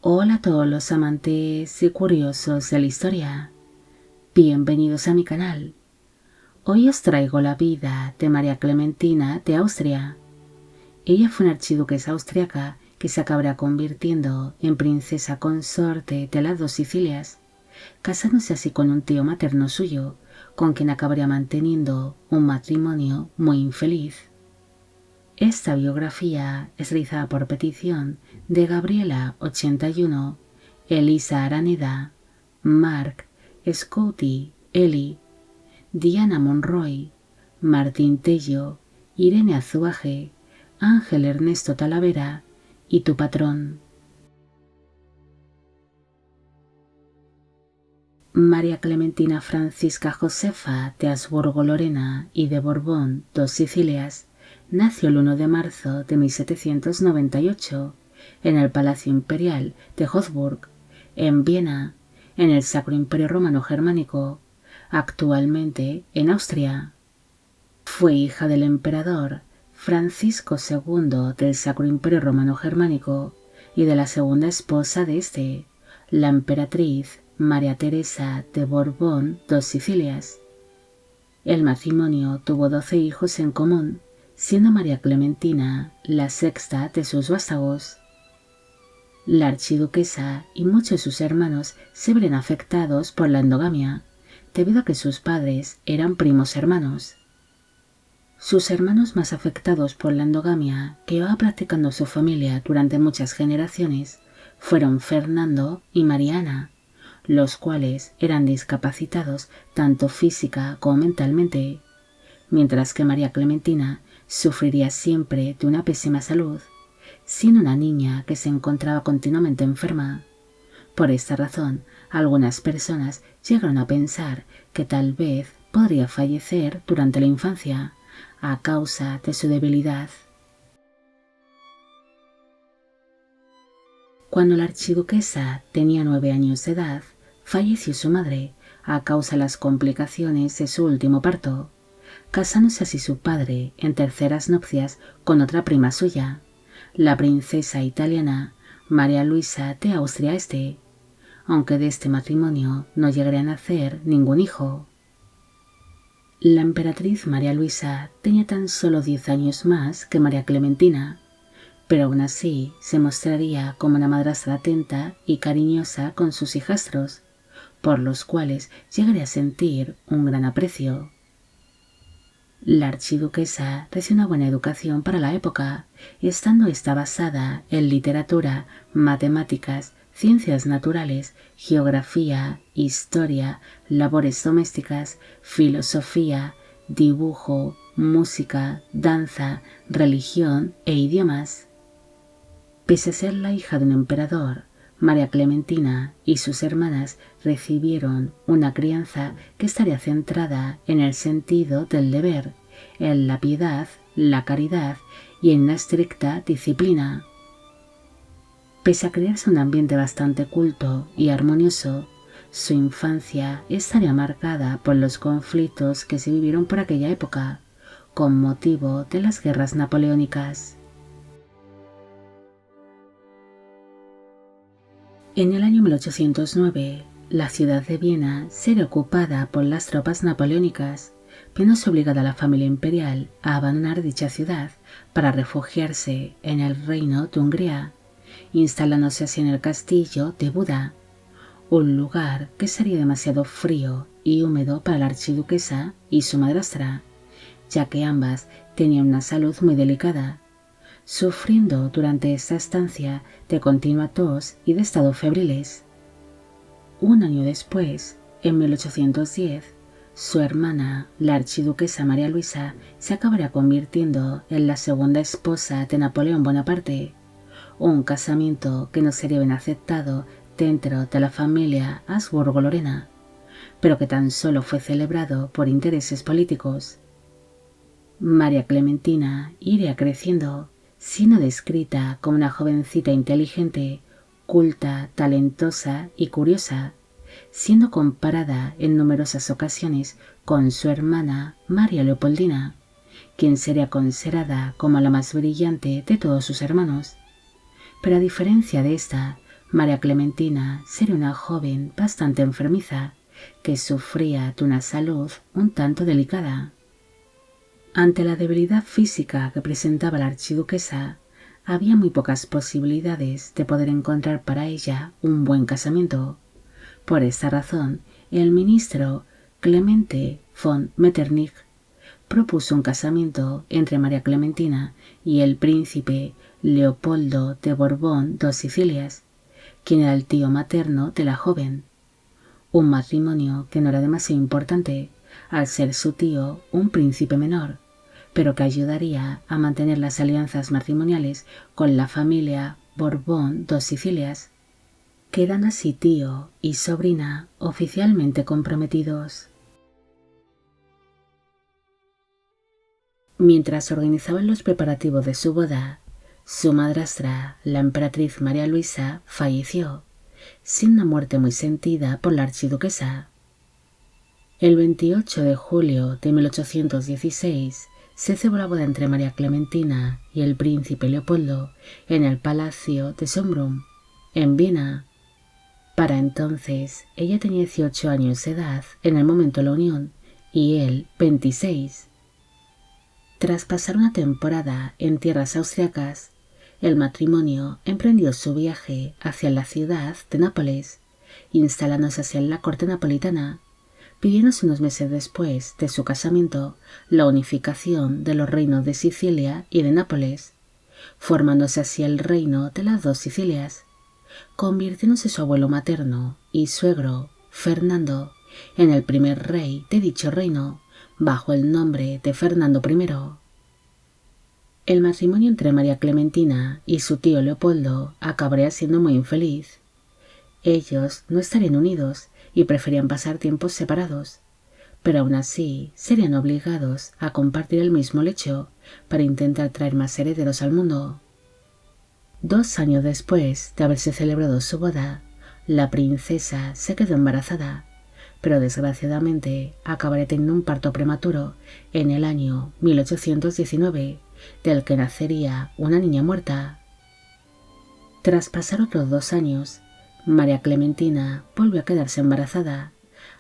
Hola a todos los amantes y curiosos de la historia. Bienvenidos a mi canal. Hoy os traigo la vida de María Clementina de Austria. Ella fue una archiduquesa austriaca que se acabará convirtiendo en princesa consorte de las dos Sicilias, casándose así con un tío materno suyo, con quien acabaría manteniendo un matrimonio muy infeliz. Esta biografía es realizada por petición de Gabriela81, Elisa Araneda, Mark Scouti, Eli, Diana Monroy, Martín Tello, Irene Azuaje, Ángel Ernesto Talavera y tu patrón. María Clementina Francisca Josefa de Habsburgo-Lorena y de Borbón, dos Sicilias, nació el 1 de marzo de 1798 en el Palacio Imperial de Hofburg, en Viena, en el Sacro Imperio Romano Germánico, actualmente en Austria. Fue hija del emperador Francisco II del Sacro Imperio Romano Germánico y de la segunda esposa de este, la emperatriz María Teresa de Borbón, dos Sicilias. El matrimonio tuvo 12 hijos en común, siendo María Clementina la sexta de sus vástagos. La archiduquesa y muchos de sus hermanos se ven afectados por la endogamia, debido a que sus padres eran primos hermanos. Sus hermanos más afectados por la endogamia que iba practicando su familia durante muchas generaciones fueron Fernando y Mariana, los cuales eran discapacitados tanto física como mentalmente, mientras que María Clementina sufriría siempre de una pésima salud, siendo una niña que se encontraba continuamente enferma. Por esta razón, algunas personas llegaron a pensar que tal vez podría fallecer durante la infancia, a causa de su debilidad. Cuando la archiduquesa tenía 9 años de edad, falleció su madre a causa de las complicaciones de su último parto, casándose así su padre en terceras nupcias con otra prima suya, la princesa italiana María Luisa de Austria Este, aunque de este matrimonio no llegaría a nacer ningún hijo. La emperatriz María Luisa tenía tan solo 10 años más que María Clementina, pero aún así se mostraría como una madrastra atenta y cariñosa con sus hijastros, por los cuales llegaría a sentir un gran aprecio. La archiduquesa recibió una buena educación para la época, estando esta basada en literatura, matemáticas, ciencias naturales, geografía, historia, labores domésticas, filosofía, dibujo, música, danza, religión e idiomas. Pese a ser la hija de un emperador, María Clementina y sus hermanas recibieron una crianza que estaría centrada en el sentido del deber, en la piedad, la caridad y en una estricta disciplina. Pese a criarse en un ambiente bastante culto y armonioso, su infancia estaría marcada por los conflictos que se vivieron por aquella época, con motivo de las guerras napoleónicas. En el año 1809, la ciudad de Viena sería ocupada por las tropas napoleónicas, viéndose obligada la familia imperial a abandonar dicha ciudad para refugiarse en el reino de Hungría, instalándose así en el castillo de Buda, un lugar que sería demasiado frío y húmedo para la archiduquesa y su madrastra, ya que ambas tenían una salud muy delicada, sufriendo durante esta estancia de continua tos y de estados febriles. Un año después, en 1810, su hermana, la archiduquesa María Luisa, se acabará convirtiendo en la segunda esposa de Napoleón Bonaparte, un casamiento que no sería bien aceptado dentro de la familia Habsburgo-Lorena, pero que tan solo fue celebrado por intereses políticos. María Clementina iría creciendo, siendo descrita como una jovencita inteligente, culta, talentosa y curiosa, siendo comparada en numerosas ocasiones con su hermana María Leopoldina, quien sería considerada como la más brillante de todos sus hermanos. Pero a diferencia de esta, María Clementina sería una joven bastante enfermiza que sufría de una salud un tanto delicada. Ante la debilidad física que presentaba la archiduquesa, había muy pocas posibilidades de poder encontrar para ella un buen casamiento. Por esta razón, el ministro Clemente von Metternich propuso un casamiento entre María Clementina y el príncipe Leopoldo de Borbón dos Sicilias, quien era el tío materno de la joven. Un matrimonio que no era demasiado importante, al ser su tío un príncipe menor, pero que ayudaría a mantener las alianzas matrimoniales con la familia Borbón dos Sicilias. Quedan así tío y sobrina oficialmente comprometidos. Mientras organizaban los preparativos de su boda, su madrastra, la emperatriz María Luisa, falleció, sin una muerte muy sentida por la archiduquesa. El 28 de julio de 1816 se celebró la boda entre María Clementina y el príncipe Leopoldo en el Palacio de Schönbrunn, en Viena. Para entonces, ella tenía 18 años de edad en el momento de la unión y él 26. Tras pasar una temporada en tierras austriacas, el matrimonio emprendió su viaje hacia la ciudad de Nápoles, instalándose así en la corte napolitana, pidiéndose unos meses después de su casamiento la unificación de los reinos de Sicilia y de Nápoles, formándose así el reino de las dos Sicilias, convirtiéndose su abuelo materno y suegro, Fernando, en el primer rey de dicho reino, bajo el nombre de Fernando I. El matrimonio entre María Clementina y su tío Leopoldo acabaría siendo muy infeliz. Ellos no estarían unidos y preferían pasar tiempos separados, pero aún así serían obligados a compartir el mismo lecho para intentar traer más herederos al mundo. 2 años después de haberse celebrado su boda, la princesa se quedó embarazada, pero desgraciadamente acabaría teniendo un parto prematuro en el año 1819, del que nacería una niña muerta. Tras pasar otros 2 años, María Clementina volvió a quedarse embarazada,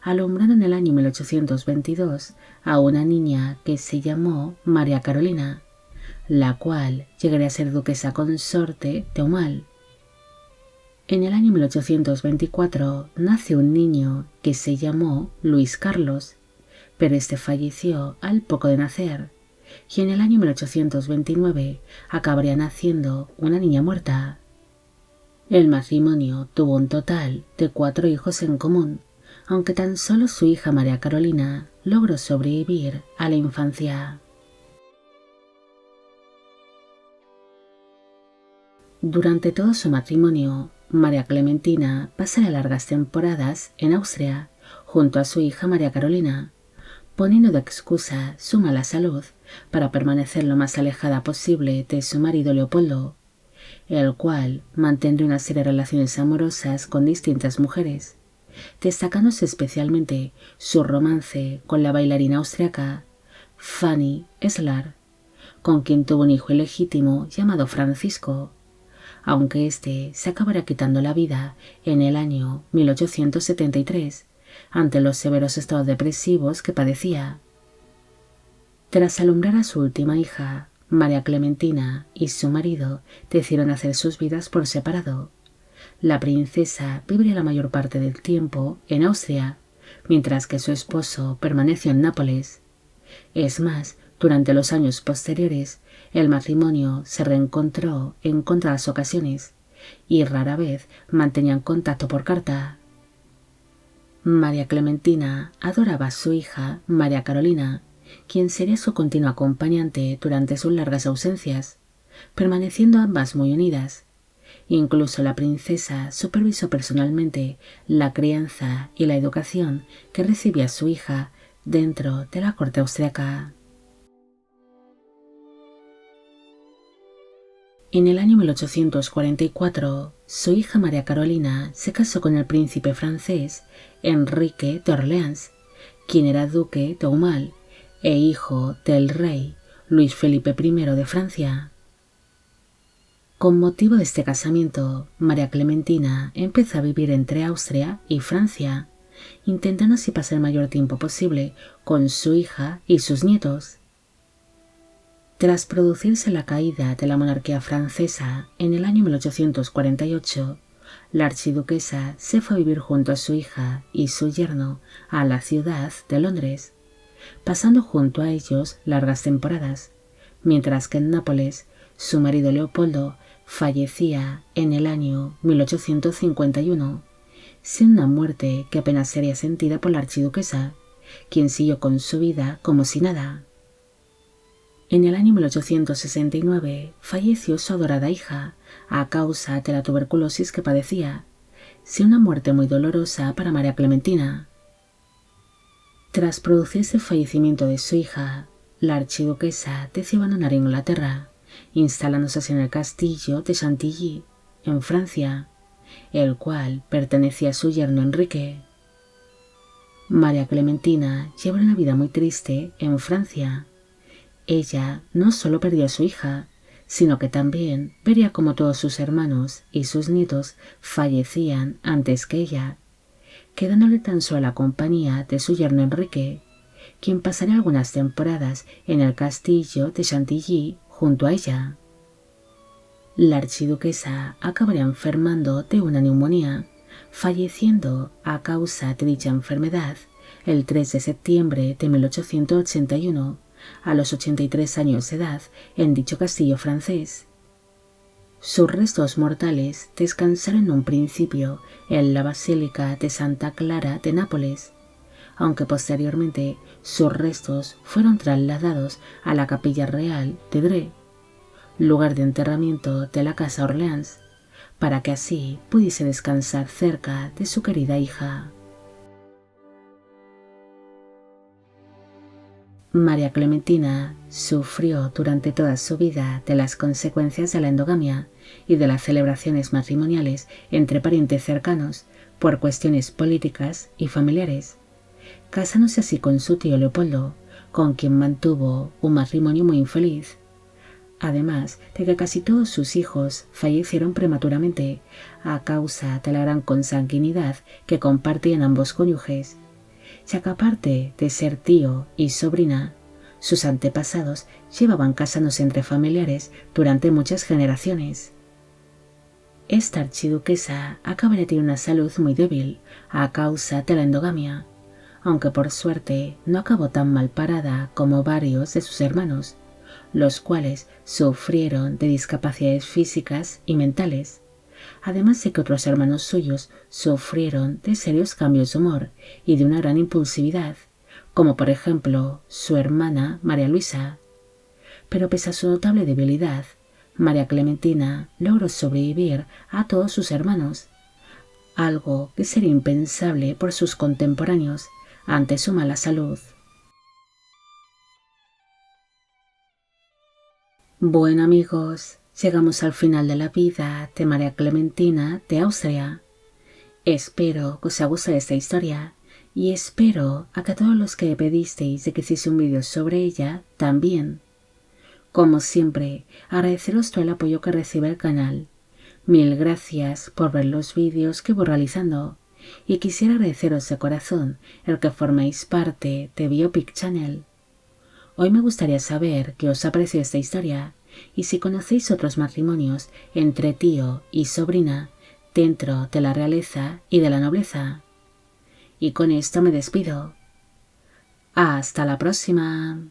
alumbrando en el año 1822 a una niña que se llamó María Carolina, la cual llegaría a ser duquesa consorte de Aumale. En el año 1824 nació un niño que se llamó Luis Carlos, pero este falleció al poco de nacer, y en el año 1829 acabaría naciendo una niña muerta. El matrimonio tuvo un total de 4 hijos en común, aunque tan solo su hija María Carolina logró sobrevivir a la infancia. Durante todo su matrimonio, María Clementina pasaría largas temporadas en Austria, junto a su hija María Carolina, poniendo de excusa su mala salud para permanecer lo más alejada posible de su marido Leopoldo, el cual mantendría una serie de relaciones amorosas con distintas mujeres, destacándose especialmente su romance con la bailarina austriaca Fanny Eslar, con quien tuvo un hijo ilegítimo llamado Francisco, aunque éste se acabará quitando la vida en el año 1873 ante los severos estados depresivos que padecía. Tras alumbrar a su última hija, María Clementina y su marido decidieron hacer sus vidas por separado. La princesa viviría la mayor parte del tiempo en Austria, mientras que su esposo permaneció en Nápoles. Es más, durante los años posteriores, el matrimonio se reencontró en contadas ocasiones y rara vez mantenían contacto por carta. María Clementina adoraba a su hija María Carolina, quien sería su continua acompañante durante sus largas ausencias, permaneciendo ambas muy unidas. Incluso la princesa supervisó personalmente la crianza y la educación que recibía su hija dentro de la corte austriaca. En el año 1844, su hija María Carolina se casó con el príncipe francés Enrique de Orleans, quien era duque de Aumale e hijo del rey Luis Felipe I de Francia. Con motivo de este casamiento, María Clementina empezó a vivir entre Austria y Francia, intentando así pasar el mayor tiempo posible con su hija y sus nietos. Tras producirse la caída de la monarquía francesa en el año 1848, la archiduquesa se fue a vivir junto a su hija y su yerno a la ciudad de Londres, pasando junto a ellos largas temporadas, mientras que en Nápoles su marido Leopoldo fallecía en el año 1851, sin una muerte que apenas sería sentida por la archiduquesa, quien siguió con su vida como si nada. En el año 1869 falleció su adorada hija a causa de la tuberculosis que padecía, sin una muerte muy dolorosa para María Clementina. Tras producirse el fallecimiento de su hija, la archiduquesa decidió abandonar Inglaterra, instalándose así en el castillo de Chantilly, en Francia, el cual pertenecía a su yerno Enrique. María Clementina llevó una vida muy triste en Francia. Ella no solo perdió a su hija, sino que también vería como todos sus hermanos y sus nietos fallecían antes que ella, quedándole tan solo la compañía de su yerno Enrique, quien pasaría algunas temporadas en el castillo de Chantilly junto a ella. La archiduquesa acabaría enfermando de una neumonía, falleciendo a causa de dicha enfermedad el 3 de septiembre de 1881, a los 83 años de edad, en dicho castillo francés. Sus restos mortales descansaron en un principio en la Basílica de Santa Clara de Nápoles, aunque posteriormente sus restos fueron trasladados a la Capilla Real de Dreux, lugar de enterramiento de la Casa Orleans, para que así pudiese descansar cerca de su querida hija. María Clementina sufrió durante toda su vida de las consecuencias de la endogamia y de las celebraciones matrimoniales entre parientes cercanos por cuestiones políticas y familiares, casándose así con su tío Leopoldo, con quien mantuvo un matrimonio muy infeliz, además de que casi todos sus hijos fallecieron prematuramente a causa de la gran consanguinidad que compartían ambos cónyuges, ya que aparte de ser tío y sobrina, sus antepasados llevaban casándose entre familiares durante muchas generaciones. Esta archiduquesa acabaría de una salud muy débil a causa de la endogamia, aunque por suerte no acabó tan mal parada como varios de sus hermanos, los cuales sufrieron de discapacidades físicas y mentales, además de que otros hermanos suyos sufrieron de serios cambios de humor y de una gran impulsividad, como por ejemplo su hermana María Luisa. Pero pese a su notable debilidad, María Clementina logró sobrevivir a todos sus hermanos, algo que sería impensable por sus contemporáneos ante su mala salud. Bueno amigos, llegamos al final de la vida de María Clementina de Austria. Espero que os haya gustado esta historia y espero a que todos los que me pedisteis de que hiciese un vídeo sobre ella también. Como siempre, agradeceros todo el apoyo que recibe el canal. Mil gracias por ver los vídeos que voy realizando y quisiera agradeceros de corazón el que forméis parte de Biopic Channel. Hoy me gustaría saber qué os ha parecido esta historia y si conocéis otros matrimonios entre tío y sobrina dentro de la realeza y de la nobleza. Y con esto me despido. ¡Hasta la próxima!